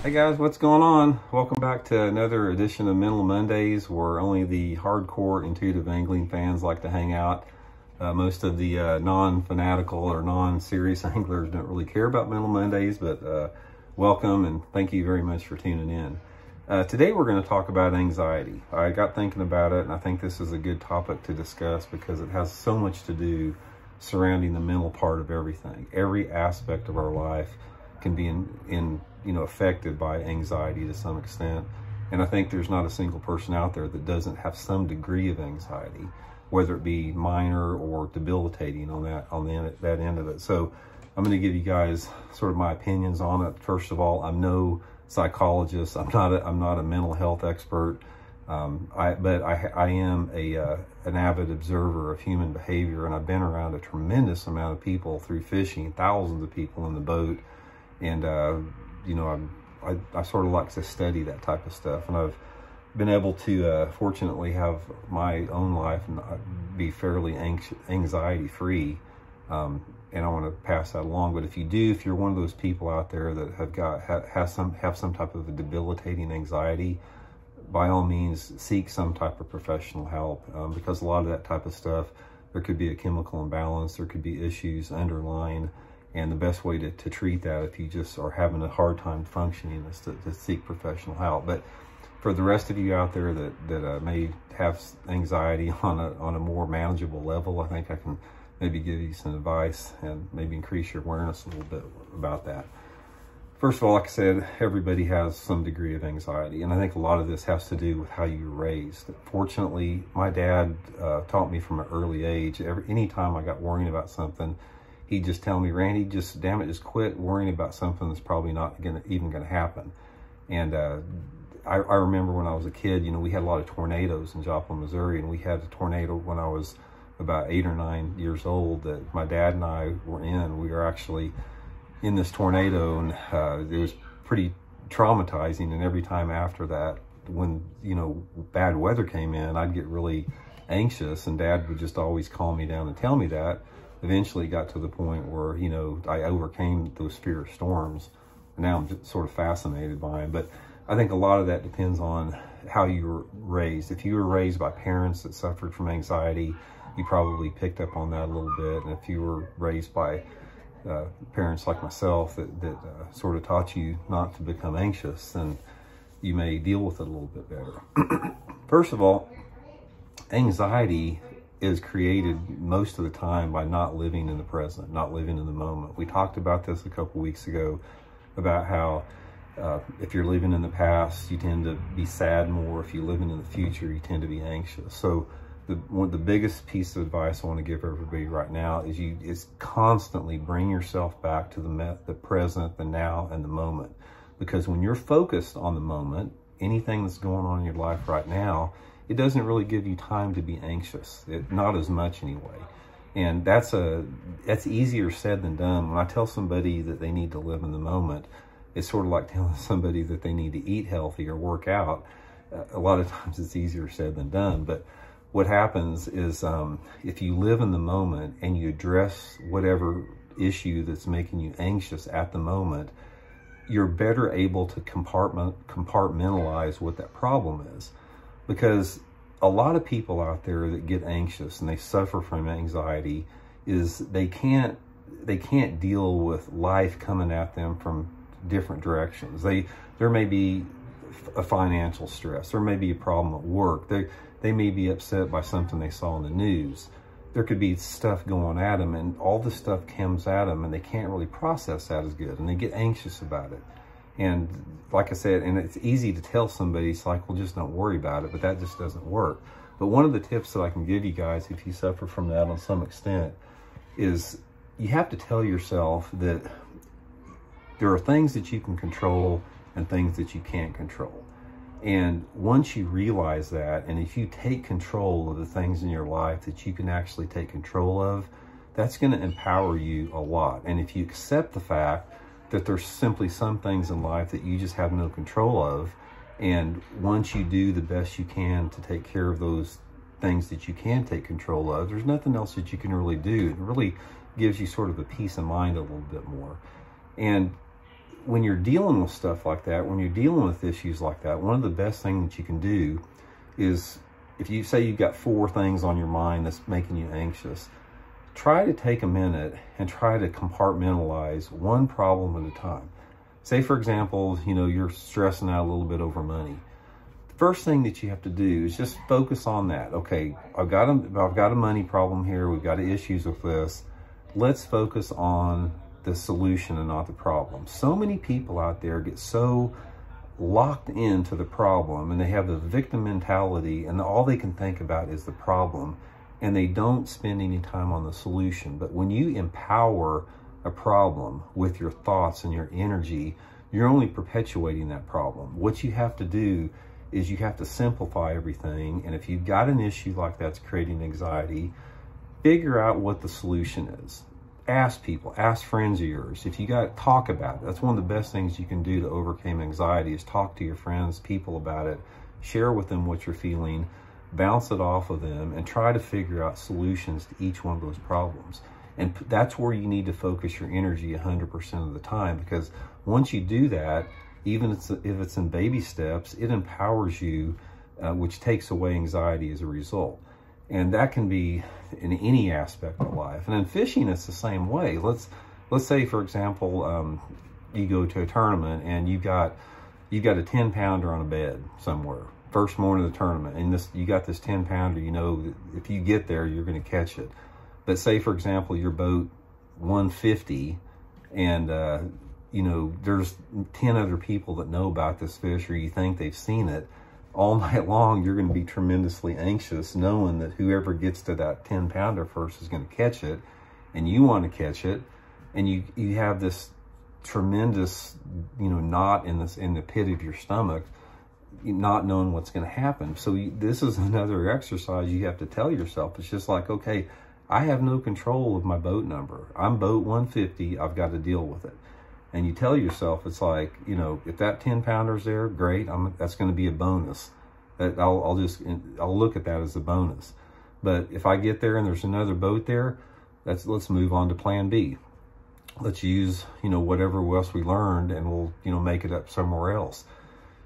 Hey guys, what's going on? Welcome back to another edition of Mental Mondays, where only the hardcore intuitive angling fans like to hang out. Most of the non-fanatical or non-serious anglers don't really care about Mental Mondays, but welcome and thank you very much for tuning in. Today we're going to talk about anxiety. I got thinking about it, and I think this is a good topic to discuss because it has so much to do surrounding the mental part of everything. Every aspect of our life can be affected by anxiety to some extent. And I think there's not a single person out there that doesn't have some degree of anxiety, whether it be minor or debilitating on that end of it. So I'm going to give you guys sort of my opinions on it. First of all, I'm no psychologist. I'm not a mental health expert. But I am an avid observer of human behavior, and I've been around a tremendous amount of people through fishing, thousands of people in the boat. And, I sort of like to study that type of stuff. And I've been able to, fortunately, have my own life and be fairly anxiety free. And I want to pass that along. But if you're one of those people out there that have some type of a debilitating anxiety, by all means, seek some type of professional help. Because a lot of that type of stuff, there could be a chemical imbalance, there could be issues underlying. And the best way to treat that, if you just are having a hard time functioning, is to seek professional help. But for the rest of you out there that may have anxiety on a more manageable level, I think I can maybe give you some advice and maybe increase your awareness a little bit about that. First of all, like I said, everybody has some degree of anxiety. And I think a lot of this has to do with how you were raised. Fortunately, my dad taught me from an early age, anytime I got worrying about something, he'd just tell me, Randy, just quit worrying about something that's probably not even going to happen. And I remember when I was a kid, we had a lot of tornadoes in Joplin, Missouri, and we had a tornado when I was about 8 or 9 years old that my dad and I were in. We were actually in this tornado, and it was pretty traumatizing. And every time after that, when, bad weather came in, I'd get really anxious, and Dad would just always calm me down and tell me that. Eventually got to the point where, I overcame those fear of storms. And now I'm just sort of fascinated by them. But I think a lot of that depends on how you were raised. If you were raised by parents that suffered from anxiety, you probably picked up on that a little bit. And if you were raised by parents like myself that sort of taught you not to become anxious, then you may deal with it a little bit better. First of all, anxiety is created most of the time by not living in the present, not living in the moment. We talked about this a couple weeks ago about how if you're living in the past, you tend to be sad more. If you're living in the future, you tend to be anxious. So the biggest piece of advice I want to give everybody right now is constantly bring yourself back to the present, the now, and the moment. Because when you're focused on the moment, anything that's going on in your life right now, it doesn't really give you time to be anxious. Not as much anyway. And that's easier said than done. When I tell somebody that they need to live in the moment, it's sort of like telling somebody that they need to eat healthy or work out. A lot of times it's easier said than done. But what happens is if you live in the moment and you address whatever issue that's making you anxious at the moment, you're better able to compartmentalize what that problem is. Because a lot of people out there that get anxious and they suffer from anxiety is they can't deal with life coming at them from different directions. There may be a financial stress, there may be a problem at work, they may be upset by something they saw in the news. There could be stuff going at them, and all this stuff comes at them and they can't really process that as good, and they get anxious about it. And like I said, and it's easy to tell somebody, it's like, well, just don't worry about it, but that just doesn't work. But one of the tips that I can give you guys, if you suffer from that on some extent, is you have to tell yourself that there are things that you can control and things that you can't control. And once you realize that, and if you take control of the things in your life that you can actually take control of, that's going to empower you a lot. And if you accept the fact that there's simply some things in life that you just have no control of, and once you do the best you can to take care of those things that you can take control of, there's nothing else that you can really do. It really gives you sort of a peace of mind a little bit more. And when you're dealing with stuff like that, when you're dealing with issues like that, one of the best things that you can do is, if you say you've got 4 things on your mind that's making you anxious, try to take a minute and try to compartmentalize one problem at a time. Say, for example, you're stressing out a little bit over money. The first thing that you have to do is just focus on that. Okay, I've got a money problem here. We've got issues with this. Let's focus on the solution and not the problem. So many people out there get so locked into the problem, and they have the victim mentality, and all they can think about is the problem, and they don't spend any time on the solution. But when you empower a problem with your thoughts and your energy, you're only perpetuating that problem. What you have to do is you have to simplify everything. And if you've got an issue like that's creating anxiety, figure out what the solution is. Ask people, ask friends of yours. If you got, talk about it. That's one of the best things you can do to overcome anxiety, is talk to your friends, people about it, share with them what you're feeling, bounce it off of them, and try to figure out solutions to each one of those problems. And that's where you need to focus your energy 100% of the time, because once you do that, even if it's in baby steps, it empowers you, which takes away anxiety as a result. And that can be in any aspect of life. And in fishing, it's the same way. Let's say, for example, you go to a tournament and you got a 10-pounder on a bed somewhere. First morning of the tournament, and you got this 10-pounder. That if you get there, you're going to catch it. But say, for example, your boat 150, and there's 10 other people that know about this fish, or you think they've seen it. All night long, you're going to be tremendously anxious, knowing that whoever gets to that 10-pounder first is going to catch it, and you want to catch it, and you have this tremendous, knot in the pit of your stomach, not knowing what's going to happen. So this is another exercise you have to tell yourself. It's just like, okay, I have no control of my boat number. I'm boat 150. I've got to deal with it. And you tell yourself, it's like, if that 10-pounder's there, great. That's going to be a bonus. I'll look at that as a bonus. But if I get there and there's another boat there, let's move on to plan B. Let's use, whatever else we learned, and we'll, make it up somewhere else.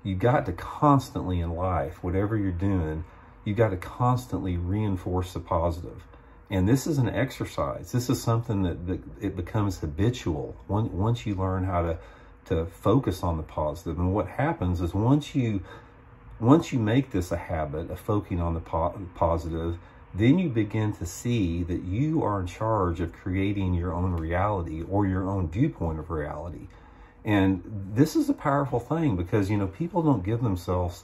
You've got to constantly in life, whatever you're doing, you've got to constantly reinforce the positive. And this is an exercise. This is something that it becomes habitual once you learn how to focus on the positive. And what happens is once you make this a habit of focusing on the positive, then you begin to see that you are in charge of creating your own reality, or your own viewpoint of reality. And this is a powerful thing, because, people don't give themselves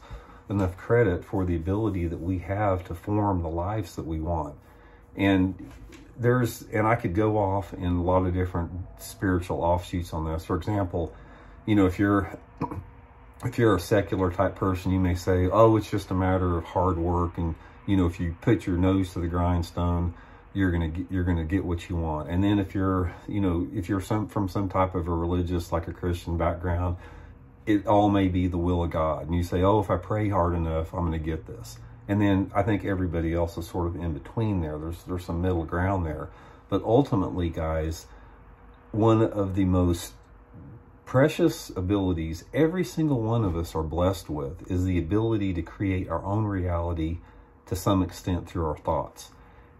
enough credit for the ability that we have to form the lives that we want. And I could go off in a lot of different spiritual offshoots on this. For example, if you're a secular type person, you may say, oh, it's just a matter of hard work. And, if you put your nose to the grindstone, you're gonna get what you want. And then if you're from some type of a religious, like a Christian background, it all may be the will of God. And you say, oh, if I pray hard enough, I'm gonna get this. And then I think everybody else is sort of in between there. There's some middle ground there. But ultimately, guys, one of the most precious abilities every single one of us are blessed with is the ability to create our own reality to some extent through our thoughts.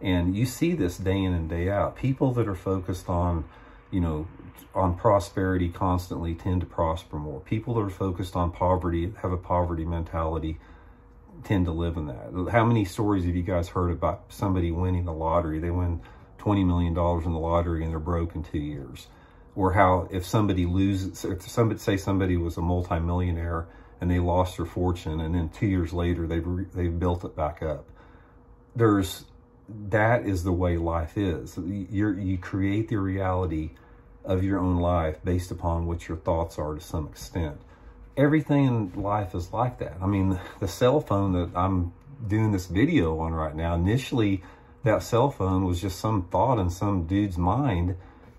And you see this day in and day out. People that are focused on, on prosperity constantly tend to prosper more. People that are focused on poverty, have a poverty mentality, tend to live in that. How many stories have you guys heard about somebody winning the lottery? They win $20 million in the lottery and they're broke in 2 years. Or how if somebody loses, say somebody was a multimillionaire and they lost their fortune, and then 2 years later they've built it back up. That is the way life is. You create the reality of your own life based upon what your thoughts are to some extent. Everything in life is like that. I mean, the cell phone that I'm doing this video on right now, initially that cell phone was just some thought in some dude's mind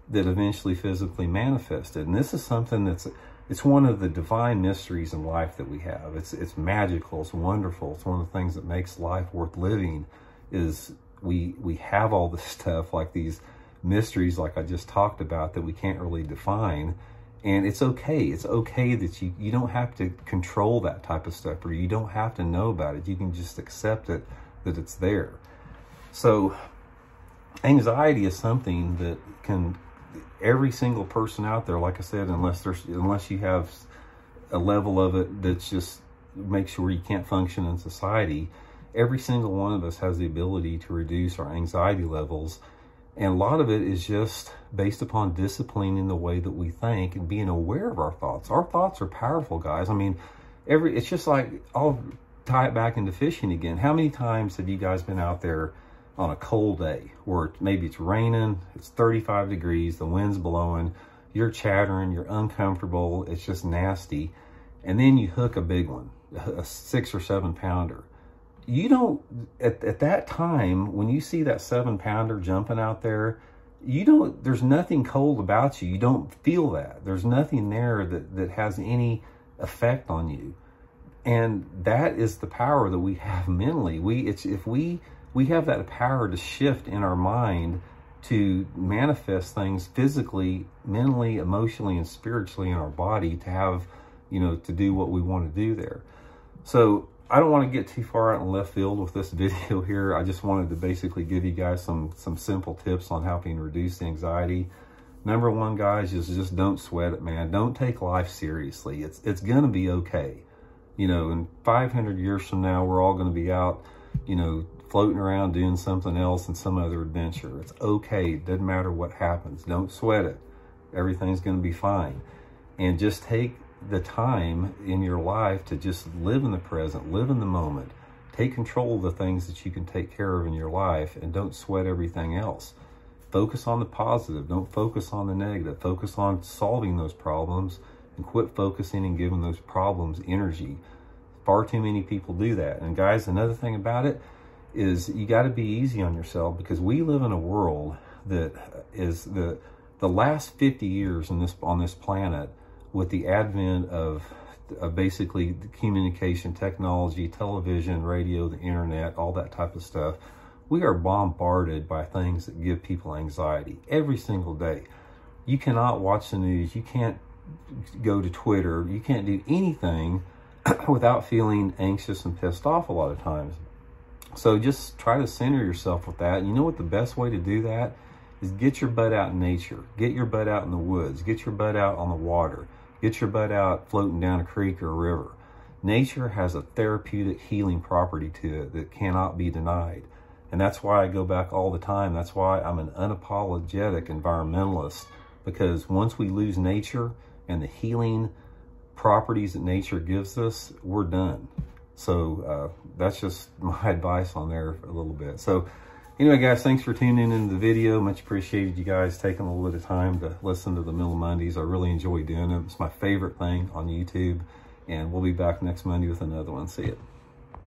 that eventually physically manifested. And this is something it's one of the divine mysteries in life that we have. It's magical, it's wonderful. It's one of the things that makes life worth living, is we have all this stuff, like these mysteries like I just talked about, that we can't really define. And it's okay. It's okay that you don't have to control that type of stuff, or you don't have to know about it. You can just accept it, that it's there. So anxiety is something that can, every single person out there, like I said, unless you have a level of it that's just makes sure you can't function in society, every single one of us has the ability to reduce our anxiety levels. And a lot of it is just based upon disciplining the way that we think and being aware of our thoughts. Our thoughts are powerful, guys. I mean, it's just like, I'll tie it back into fishing again. How many times have you guys been out there on a cold day where maybe it's raining, it's 35 degrees, the wind's blowing, you're chattering, you're uncomfortable, it's just nasty, and then you hook a big one, a 6 or 7 pounder. You don't, at that time, when you see that 7 pounder jumping out there, there's nothing cold about you. You don't feel that. There's nothing there that has any effect on you. And that is the power that we have mentally. If we have that power to shift in our mind to manifest things physically, mentally, emotionally, and spiritually in our body to have, to do what we want to do there. So I don't want to get too far out in left field with this video here. I just wanted to basically give you guys some simple tips on helping reduce the anxiety. Number one, guys, is just don't sweat it, man. Don't take life seriously. It's going to be okay. In 500 years from now, we're all going to be out, floating around doing something else and some other adventure. It's okay. It doesn't matter what happens. Don't sweat it. Everything's going to be fine. And just take the time in your life to just live in the present, live in the moment, take control of the things that you can take care of in your life, and don't sweat everything else. Focus on the positive. Don't focus on the negative. Focus on solving those problems and quit focusing and giving those problems energy. Far too many people do that. And guys, another thing about it is you got to be easy on yourself, because we live in a world that is the last 50 years on this planet, with the advent of basically communication technology, television, radio, the internet, all that type of stuff, we are bombarded by things that give people anxiety every single day. You cannot watch the news. You can't go to Twitter. You can't do anything without feeling anxious and pissed off a lot of times. So just try to center yourself with that. You know what the best way to do that is? Get your butt out in nature. Get your butt out in the woods. Get your butt out on the water. Get your butt out floating down a creek or a river. Nature has a therapeutic healing property to it that cannot be denied. And that's why I go back all the time. That's why I'm an unapologetic environmentalist, because once we lose nature and the healing properties that nature gives us, we're done. So that's just my advice on there a little bit. So anyway, guys, thanks for tuning into the video. Much appreciated you guys taking a little bit of time to listen to the Mental Mondays. I really enjoy doing it. It's my favorite thing on YouTube. And we'll be back next Monday with another one. See you.